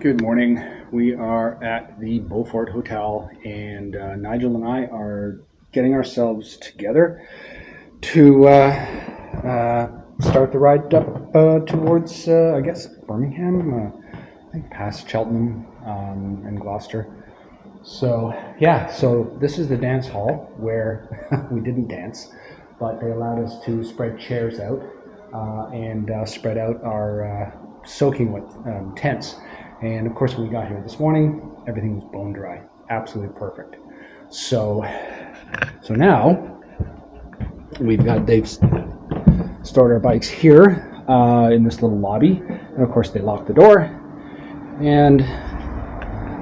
Good morning. We are at the Beaufort Hotel, and Nigel and I are getting ourselves together to start the ride up towards, I guess, Birmingham, I think past Cheltenham and Gloucester. So, yeah, so this is the dance hall where we didn't dance, but they allowed us to spread chairs out and spread out our soaking wet tents. And of course, when we got here this morning, everything was bone dry, absolutely perfect. So now they've stored our bikes here in this little lobby, and of course they locked the door. And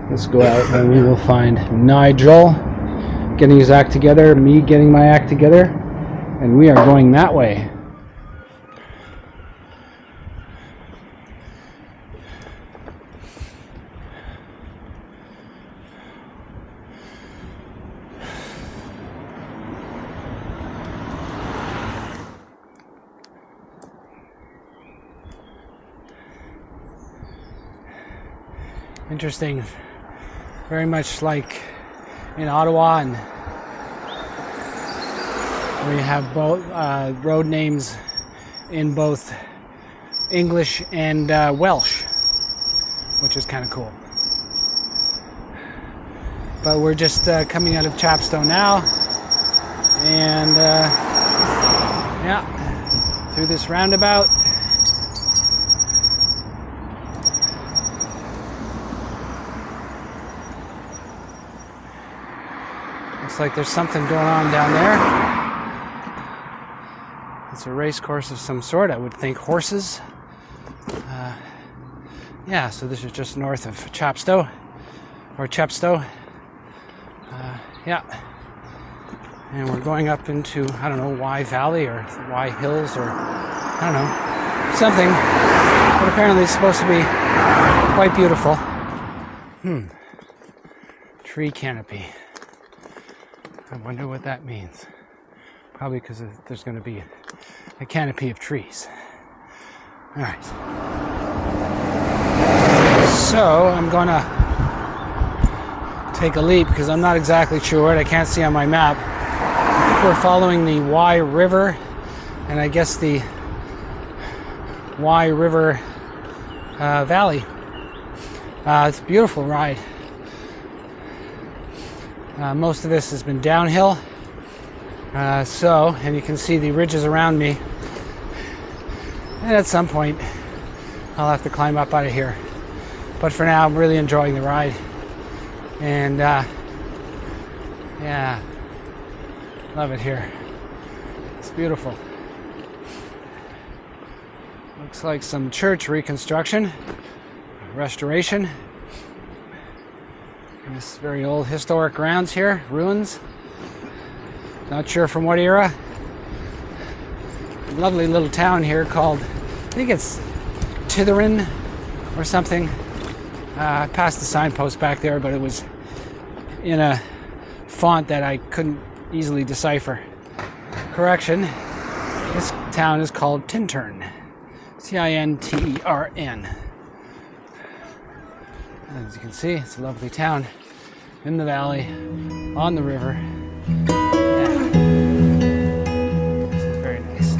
let's go out, and we will find Nigel getting his act together, me getting my act together, and we are going that way. Interesting, very much like in Ottawa, and we have both road names in both English and Welsh, which is kind of cool. But we're just coming out of Chepstow now, and yeah, through this roundabout. Looks like there's something going on down there. It's a race course of some sort. I would think horses. Yeah, so this is just north of Chepstow, or Chepstow. Yeah. And we're going up into, I don't know, Wye Valley or Wye Hills, or I don't know, something. But apparently it's supposed to be quite beautiful. Tree canopy. I wonder what that means. Probably because there's going to be a canopy of trees. All right. So I'm going to take a leap because I'm not exactly sure. I can't see on my map. I think we're following the Wye River, and I guess the Wye River Valley. It's a beautiful ride. Most of this has been downhill, and you can see the ridges around me, and at some point I'll have to climb up out of here, but for now I'm really enjoying the ride, and yeah, love it here. It's beautiful. Looks like some church reconstruction, restoration. This very old historic grounds here, ruins. Not sure from what era. Lovely little town here called, I think it's Tintern or something. I passed the signpost back there, but it was in a font that I couldn't easily decipher. Correction, this town is called Tintern. Tintern. As you can see, it's a lovely town in the valley, on the river. Yeah. This is very nice.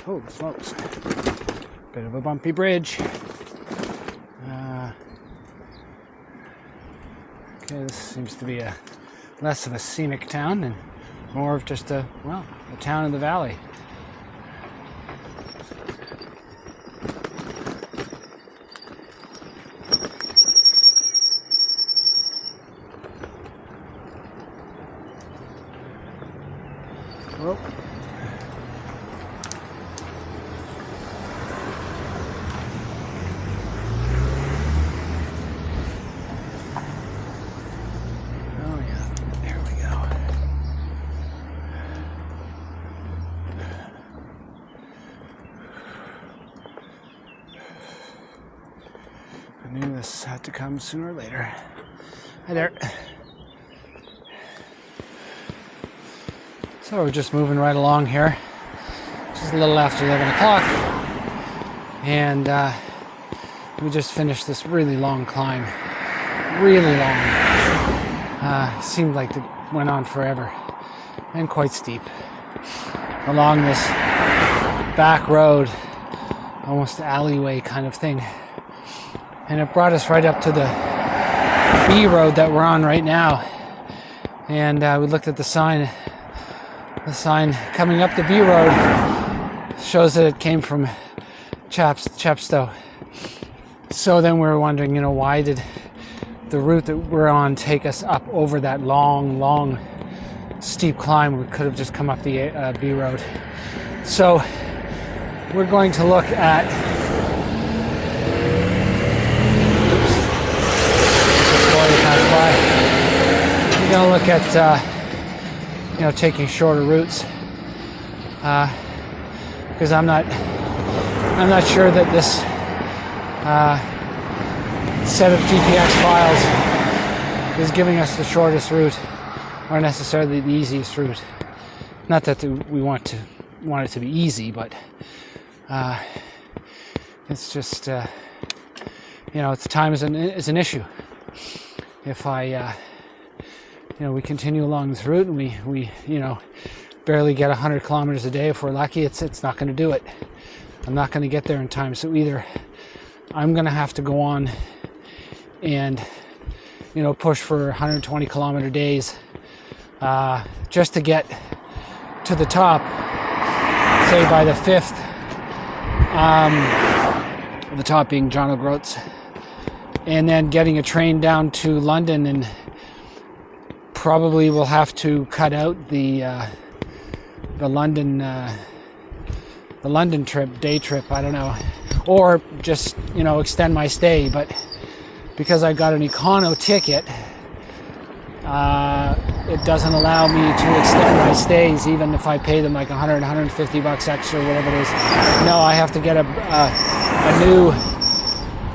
Oh, smokes. Bit of a bumpy bridge. Okay, this seems to be less of a scenic town and more of just a town in the valley. Oh. I knew this had to come sooner or later. Hi there. So we're just moving right along here. It's a little after 11 o'clock. And we just finished this really long climb. Really long. Seemed like it went on forever. And quite steep. Along this back road, almost alleyway kind of thing. And it brought us right up to the B road that we're on right now. And we looked at the sign. The sign coming up the B road shows that it came from Chepstow. So then we were wondering, why did the route that we're on take us up over that long, steep climb? We could have just come up the B road. So we're going to look at we're going to look at taking shorter routes because I'm not sure that this set of GPX files is giving us the shortest route or necessarily the easiest route. Not that we want it to be easy, but it's just it's time is an issue. If we continue along this route and we barely get 100 kilometers a day, if we're lucky, it's not going to do it. I'm not going to get there in time. So either I'm going to have to go on and push for 120 kilometer days just to get to the top, say by the 5th, the top being John O'Groats, and then getting a train down to London, and probably we'll have to cut out the London day trip, I don't know, or just extend my stay. But because I got an econo ticket, it doesn't allow me to extend my stays, even if I pay them like $150 extra, whatever it is. No, I have to get a new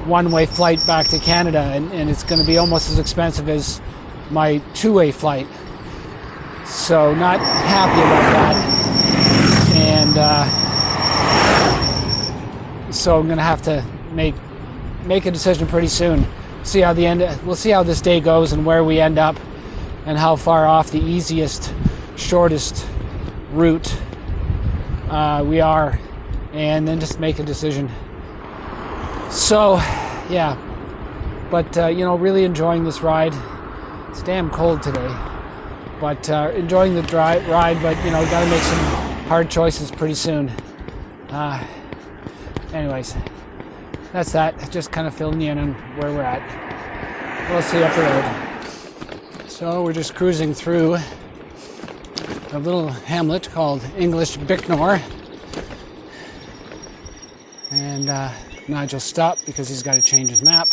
one-way flight back to Canada, and it's going to be almost as expensive as my two-way flight. So not happy about that, and so I'm going to have to make a decision pretty soon. We'll see how this day goes and where we end up, and how far off the easiest, shortest route we are, and then just make a decision. So, yeah, but really enjoying this ride. It's damn cold today, but enjoying the ride. But got to make some hard choices pretty soon. Anyways, that's that. Just kind of filling you in on where we're at. We'll see you up the road. So we're just cruising through a little hamlet called English Bicknor, and Nigel stopped because he's got to change his map.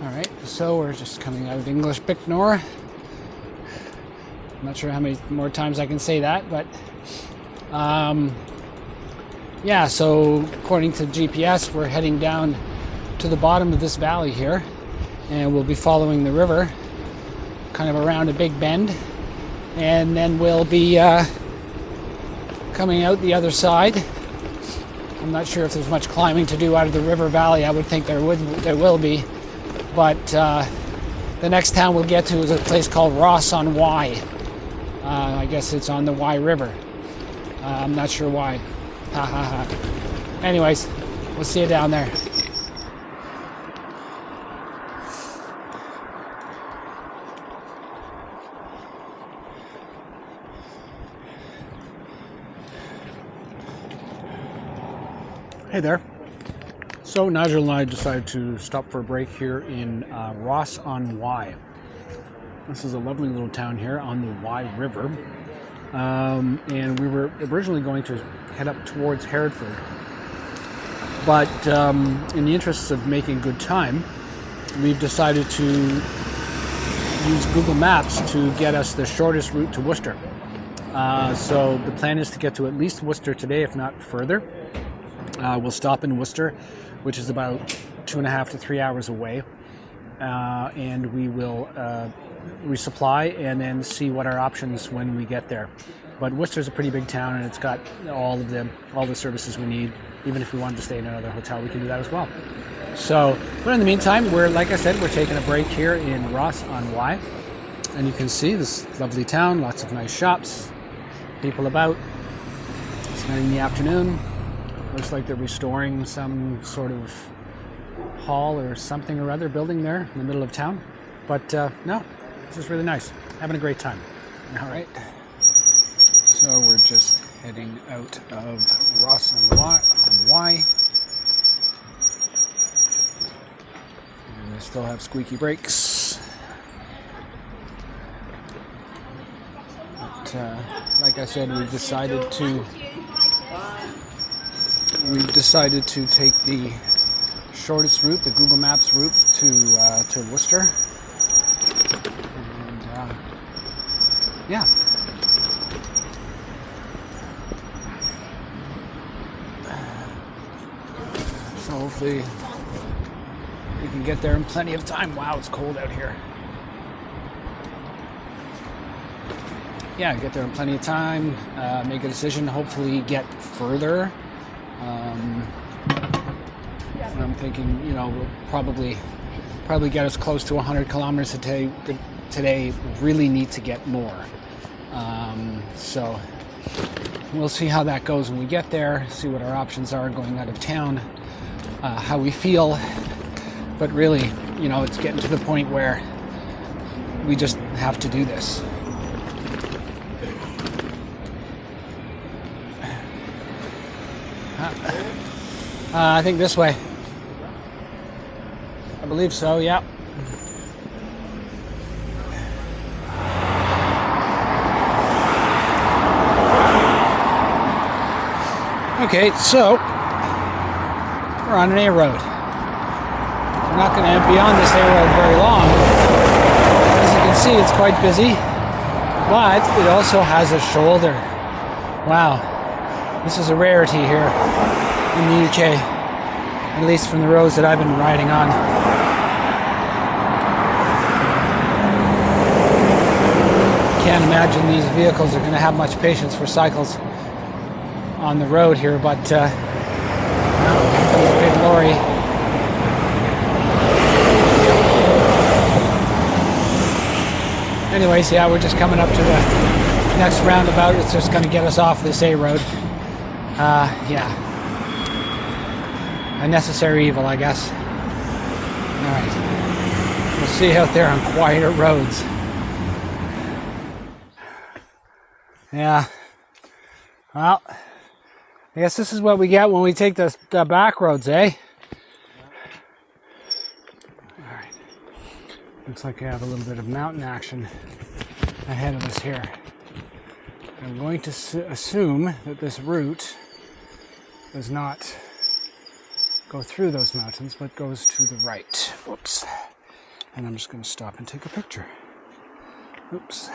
Alright, so we're just coming out of English Bicknor. I'm not sure how many more times I can say that, but yeah, so according to GPS, we're heading down to the bottom of this valley here, and we'll be following the river kind of around a big bend, and then we'll be coming out the other side. I'm not sure if there's much climbing to do out of the river valley. I would think there will be, but the next town we'll get to is a place called Ross-on-Wye. I guess it's on the Wye River. I'm not sure why. Ha ha ha. Anyways, we'll see you down there. Hey there. So Nigel and I decided to stop for a break here in Ross-on-Wye. This is a lovely little town here on the Wye River. And we were originally going to head up towards Hereford. But in the interests of making good time, we've decided to use Google Maps to get us the shortest route to Worcester. So the plan is to get to at least Worcester today, if not further. We'll stop in Worcester, which is about 2.5 to 3 hours away, and we will resupply and then see what our options when we get there. But Worcester's a pretty big town, and it's got all the services we need. Even if we wanted to stay in another hotel, we can do that as well. So, but in the meantime, like I said, we're taking a break here in Ross-on-Wye, and you can see this lovely town, lots of nice shops, people about, spending the afternoon. Looks like they're restoring some sort of hall or something or other building there in the middle of town. But no, this is really nice. Having a great time. All right. So we're just heading out of Ross-on-Wye. And they still have squeaky brakes. But like I said, we've decided to take the shortest route, the Google Maps route to Worcester. And yeah. So hopefully we can get there in plenty of time. Wow, it's cold out here. Yeah, get there in plenty of time, make a decision, hopefully get further. I'm thinking, we'll probably get us close to 100 kilometers today. Really need to get more. So we'll see how that goes when we get there, see what our options are going out of town, how we feel. But really, it's getting to the point where we just have to do this. I think this way. I believe so, yeah. Okay, so we're on an A road. We're not going to be on this A road very long. As you can see, it's quite busy, but it also has a shoulder. Wow, this is a rarity here in the UK, at least from the roads that I've been riding on. Can't imagine these vehicles are going to have much patience for cycles on the road here, but here comes a big lorry. Anyways, yeah, we're just coming up to the next roundabout. It's just going to get us off this A road. Yeah. A necessary evil, I guess. Alright. We'll see you out there on quieter roads. Yeah. Well, I guess this is what we get when we take the back roads, eh? Alright. Looks like we have a little bit of mountain action ahead of us here. I'm going to assume that this route does not go through those mountains, but goes to the right. Whoops. And I'm just going to stop and take a picture. Oops.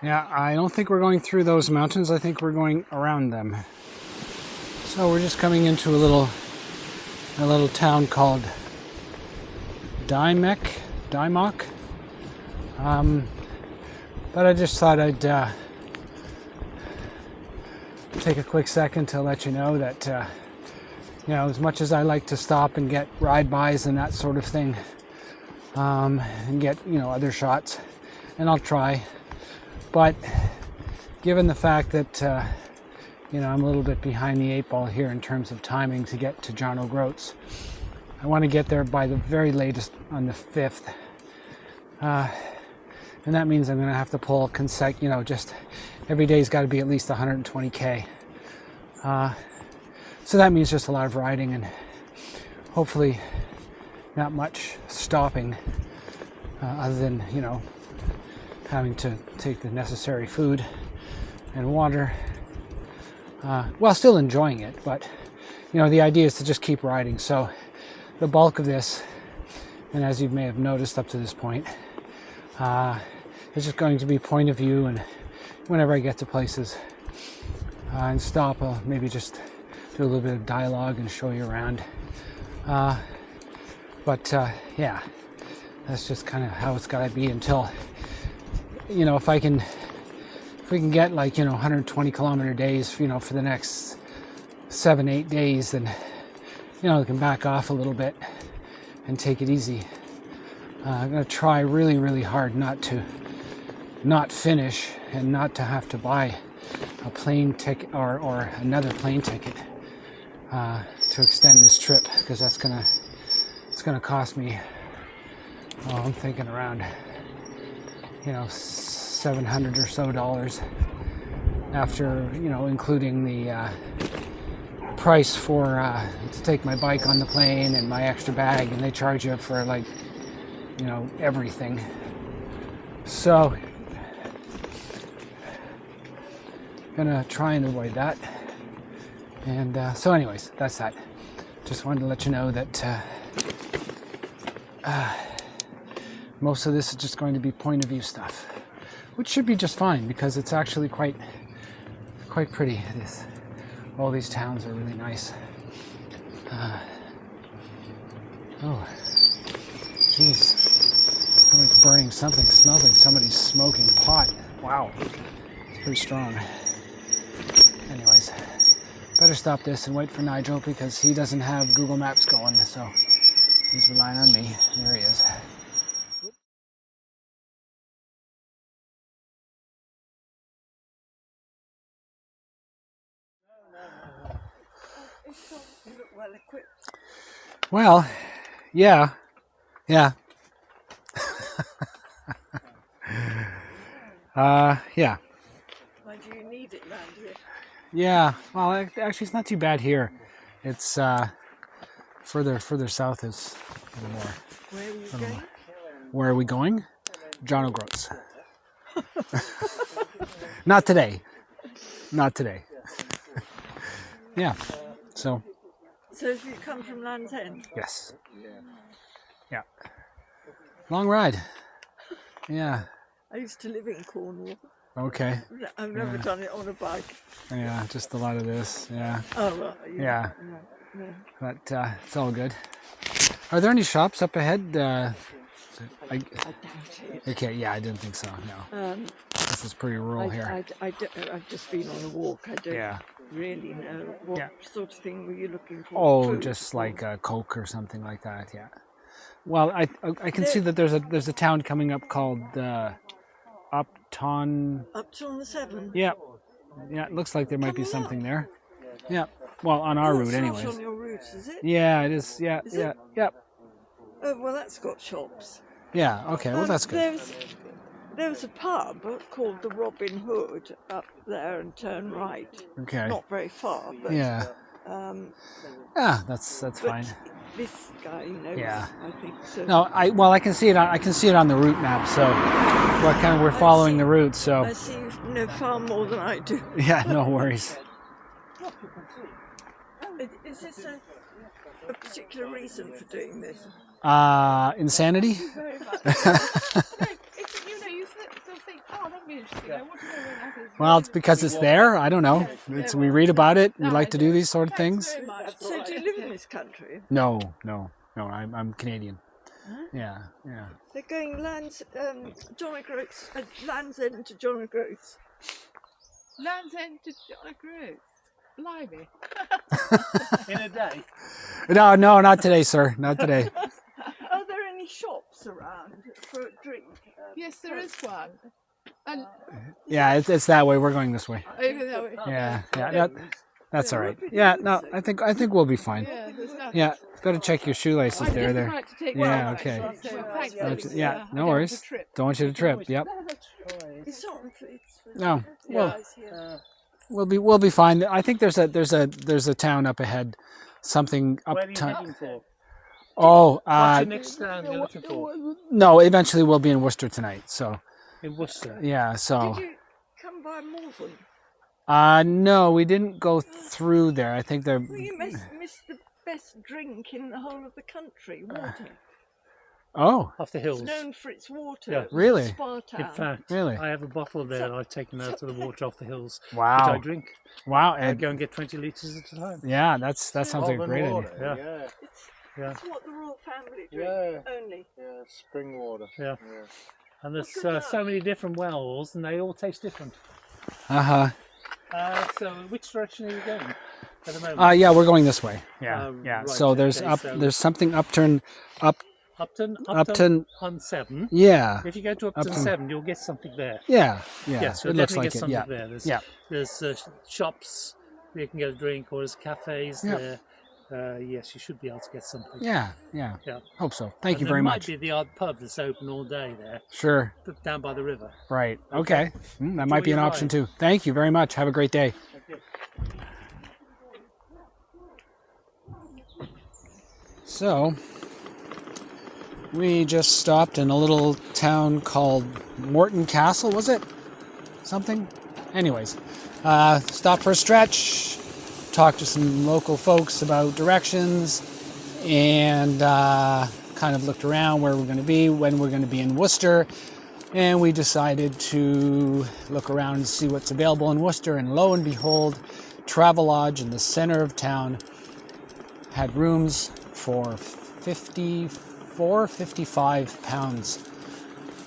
Yeah, I don't think we're going through those mountains. I think we're going around them. So we're just coming into a little town called Dymock. But I just thought I'd take a quick second to let you know that you know, as much as I like to stop and get ride-bys and that sort of thing, and get, you know, other shots, and I'll try, but given the fact that you know, I'm a little bit behind the 8 ball here in terms of timing to get to John O'Groats, I want to get there by the very latest on the 5th, and that means I'm going to have to pull you know, just every day's got to be at least 120k. So that means just a lot of riding and hopefully not much stopping, other than, you know, having to take the necessary food and water, while still enjoying it. But, you know, the idea is to just keep riding. So the bulk of this, and as you may have noticed up to this point, is just going to be point of view, and whenever I get to places and stop, I'll maybe just do a little bit of dialogue and show you around. But yeah, that's just kind of how it's got to be until, you know, if we can get, like, you know, 120 kilometer days, you know, for the next 7-8 days, then, you know, we can back off a little bit and take it easy. I'm going to try really, really hard not finish and not to have to buy a plane ticket or another plane ticket to extend this trip, because it's gonna cost me, well, I'm thinking around, you know, $700 or so, after, you know, including the price for to take my bike on the plane and my extra bag, and they charge you for, like, you know, everything. So gonna try and avoid that. And so anyways, that's that. Just wanted to let you know that most of this is just going to be point of view stuff, which should be just fine, because it's actually quite pretty. All these towns are really nice. Oh, jeez. Somebody's burning something. Smells like somebody's smoking pot. Wow. It's pretty strong. Anyways, better stop this and wait for Nigel, because he doesn't have Google Maps going, so he's relying on me. There he is. Well equipped. Well, yeah. Yeah. Yeah. Why do you need it round here? Yeah. Well, actually, it's not too bad here. It's further south is a little more. Where are you going? Where are we going? John O'Groats. Not today. Not today. Yeah. So. So have you come from Land's End? Yes. Yeah. Long ride. Yeah. I used to live in Cornwall. Okay. I've never done it on a bike. Yeah, just a lot of this. Yeah. Oh, right. Yeah. No. But it's all good. Are there any shops up ahead? I doubt it. Okay, yeah, I didn't think so. No. This is pretty rural here. I've just been on a walk. I don't really know what sort of thing were you looking for. Oh, food just or? like a Coke or something like that. Yeah. Well, I can see that there's a town coming up called Upton. Upton the Severn. Yeah. Yeah, it looks like there might be something there. Yeah. Well, on our route, anyways. It's not on your route, is it? Yeah, it is. Yeah. Is yeah. it? Yeah. Oh, well, that's got shops. Yeah. Okay. Well, that's good. There was a pub called the Robin Hood up there, and turn right. Okay. Not very far, but Yeah. Yeah, that's fine. This guy knows. Yeah. I think so. No, I can see it. I can see it on the route map. So, we're following the route. So. I see you know far more than I do. Yeah. No worries. Is this a particular reason for doing this? Insanity. Very much. You know, you film think, oh, that'd be interesting. I want to know where that is. Well, it's because it's there. I don't know. We read about it. We like to do these sort of Thanks things. very much. So do you live in this country? No. I'm Canadian. Yeah. They're going Land's End to John O'Groats. Land's End to John O'Groats. Blimey. In a day. No, not today, sir. Not today. Are there any shops around for a drink? Yes, there is one. And Yeah, it's that way. We're going this way. over that way. Yeah. That's all right. Yeah, no, I think we'll be fine. Yeah, there's nothing. Yeah, got to check your shoelaces. I'm There. just about to take Yeah, one, okay. actually, so thanks, That's- Ellie. yeah, I no don't want worries. to trip. Don't want you to trip. Yep. It's not. It's No. Well, guys here. we'll be fine. I think there's a town up ahead. Something Where are you Upton. heading for? Oh, What's the next town you're looking for? no. Eventually, we'll be in Worcester tonight. So In Worcester. yeah. So. Did you come by Malvern? No, we didn't go through there. I think they're. Well, you missed the best drink in the whole of the country, water. Oh, Off the hills. It's known for its water. Yeah. Really? Spa In town. fact, Really? I have a bottle there and I've taken out of the water off the hills, which I wow, drink. wow, I and go and get 20 litres at a time. yeah, that sounds like a great idea. Yeah. Yeah. It's what the royal family drink only. Yeah, spring water. Yeah. And there's so many different wells and they all taste different. Uh huh. So which direction are you going at the moment? Yeah, we're going this way. Yeah, yeah. Right, So there's okay, so- there's something Upton. Upton on 7. Yeah, If you go to Upton Upton. 7, you'll get something there. yeah. Yes, you'll It looks definitely like get it. something Yeah, there. There's, yeah. there's shops where you can get a drink, or there's cafes Yeah. there. Yes, you should be able to get something. yeah. Yeah. Hope so. Thank And you very there much. might be the odd pub that's open all day there, Sure. down by the river. Right. Okay. That might be an your option ride. too. Thank you very much. Have a great day. So, we just stopped in a little town called Morton Castle, was it? Something? Anyways, stopped for a stretch, talked to some local folks about directions, and kind of looked around where we're going to be, when we're going to be in Worcester, and we decided to look around and see what's available in Worcester, and lo and behold, Travelodge in the center of town had rooms for 55 pounds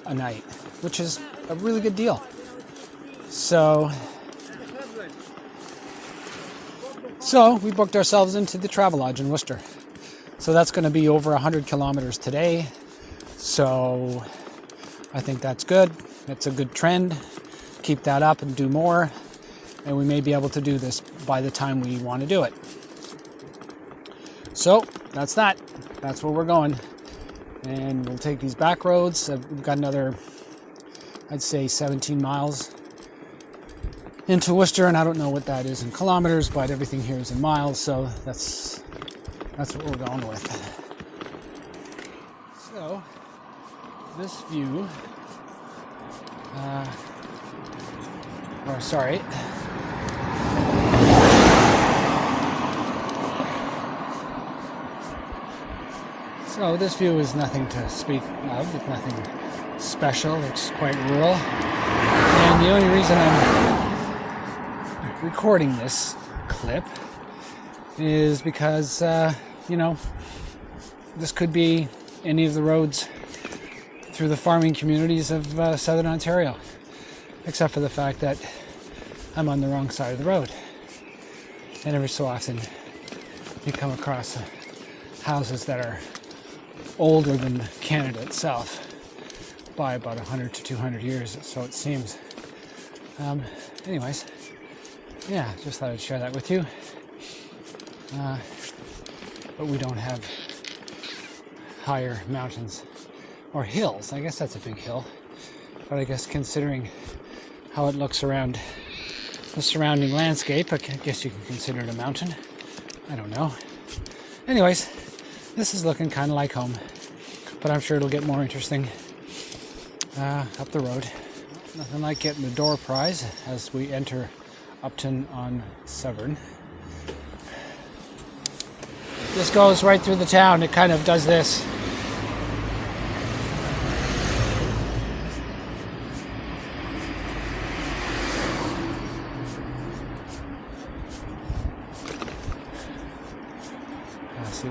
a night, which is a really good deal. So we booked ourselves into the Travelodge in Worcester. So that's going to be over 100 kilometers today. So I think that's good. That's a good trend. Keep that up and do more. And we may be able to do this by the time we want to do it. So that's that. That's where we're going. And we'll take these back roads. We've got another, I'd say 17 miles into Worcester, and I don't know what that is in kilometers, but everything here is in miles, so that's what we're going with. So this view, So this view is nothing to speak of. It's nothing special. It's quite rural. And the only reason I'm recording this clip is because, this could be any of the roads through the farming communities of southern Ontario, except for the fact that I'm on the wrong side of the road. And every so often you come across houses that are older than Canada itself by about 100 to 200 years, so it seems. Anyways, yeah, just thought I'd share that with you. But we don't have higher mountains or hills. I guess that's a big hill, but I guess considering how it looks around the surrounding landscape, I guess you can consider it a mountain. I don't know. Anyways, this is looking kind of like home, but I'm sure it'll get more interesting up the road. Nothing like getting the door prize as we enter Upton on Severn. This goes right through the town. It kind of does this.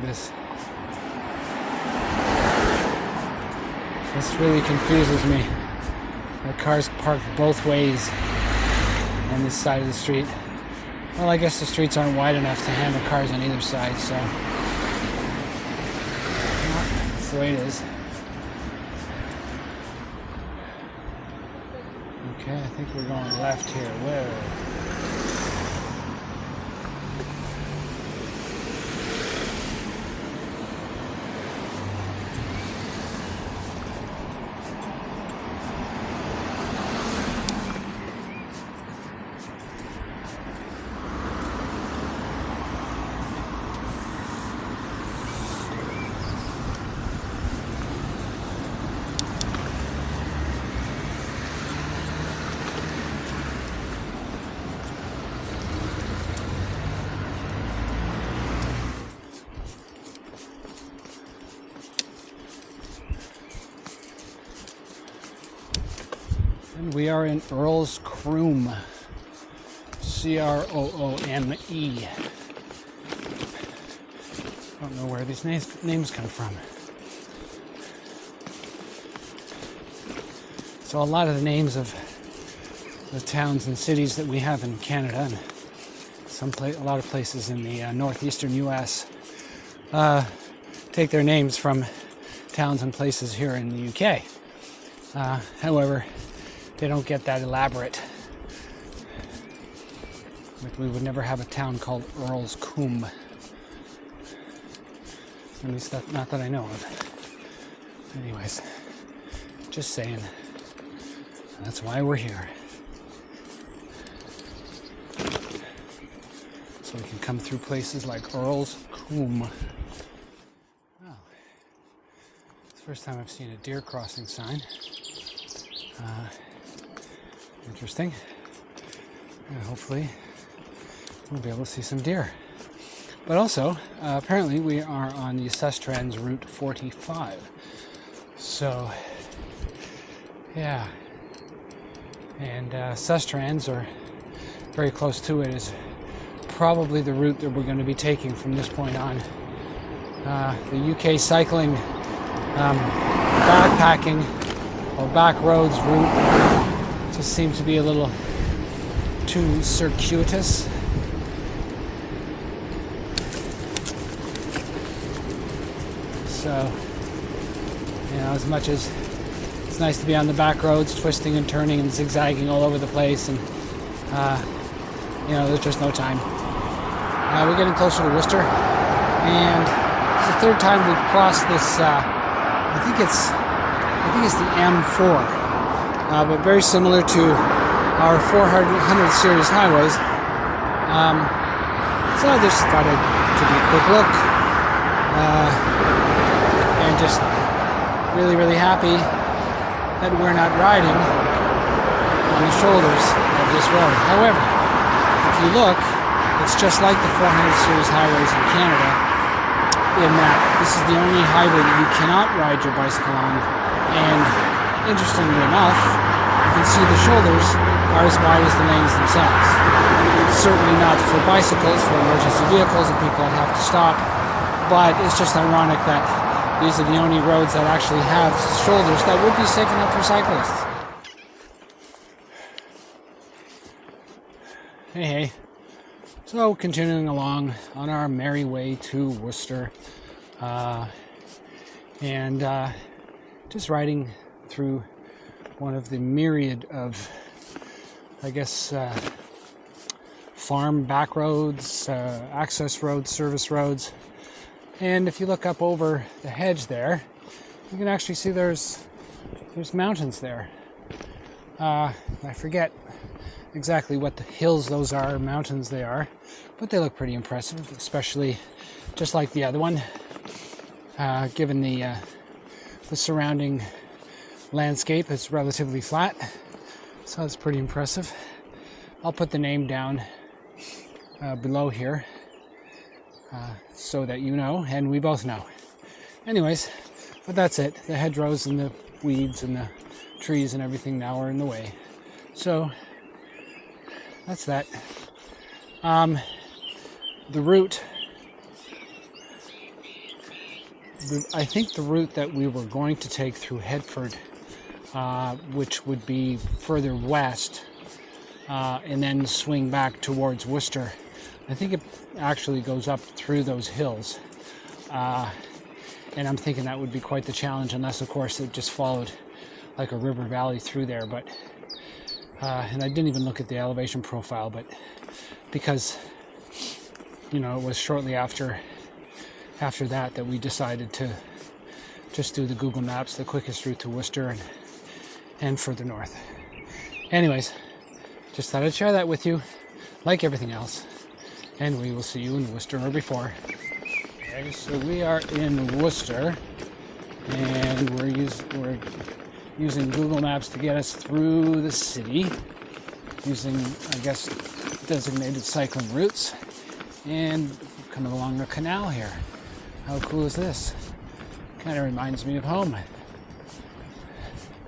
to this. This really confuses me. The cars parked both ways on this side of the street. Well, I guess the streets aren't wide enough to handle cars on either side, so that's the way it is. Okay, I think we're going left here. Whoa. And we are in Earl's Croom. C-R-O-O-M-E. I don't know where these names come from. So a lot of the names of the towns and cities that we have in Canada, and a lot of places in the northeastern U.S. Take their names from towns and places here in the UK. However, they don't get that elaborate. Like we would never have a town called Earl's Coombe. At least not that I know of. Anyways, just saying. That's why we're here. So we can come through places like Earl's Coombe. Well, it's the first time I've seen a deer crossing sign. Interesting. And hopefully we'll be able to see some deer. But also, apparently we are on the Sustrans Route 45. So, yeah. And Sustrans, or very close to it, is probably the route that we're going to be taking from this point on. The UK cycling, backpacking, or back roads route just seems to be a little too circuitous. So, you know, as much as it's nice to be on the back roads, twisting and turning and zigzagging all over the place, and you know, there's just no time. We're getting closer to Worcester, and it's the third time we've crossed this. I think it's the M4. But very similar to our 400 series highways. So I just thought I'd give you a quick look, and just really happy that we're not riding on the shoulders of this road. However, if you look, it's just like the 400 series highways in Canada, in that this is the only highway that you cannot ride your bicycle on, and interestingly enough, you can see the shoulders are as wide as the lanes themselves. Certainly not for bicycles, for emergency vehicles and people that have to stop, but it's just ironic that these are the only roads that actually have shoulders that would be safe enough for cyclists. Hey. So, continuing along on our merry way to Worcester, and just riding through one of the myriad of, I guess, farm back roads, access roads, service roads. And if you look up over the hedge there, you can actually see there's mountains there. I forget exactly what the hills those are, mountains they are, but they look pretty impressive, especially just like the other one, given the surrounding landscape. It's relatively flat, so it's pretty impressive. I'll put the name down below here so that you know, and we both know. Anyways, but that's it. The hedgerows and the weeds and the trees and everything now are in the way. So that's that. The route I think the route that we were going to take through Headford, which would be further west, and then swing back towards Worcester, I think it actually goes up through those hills. And I'm thinking that would be quite the challenge, unless, of course, it just followed like a river valley through there. But and I didn't even look at the elevation profile, but because, you know, it was shortly after that we decided to just do the Google Maps, the quickest route to Worcester and further north. Anyways, just thought I'd share that with you, like everything else, and we will see you in Worcester or before. Okay, so we are in Worcester, and we're using Google Maps to get us through the city, using, I guess, designated cycling routes, and coming along the canal here. How cool is this? Kind of reminds me of home.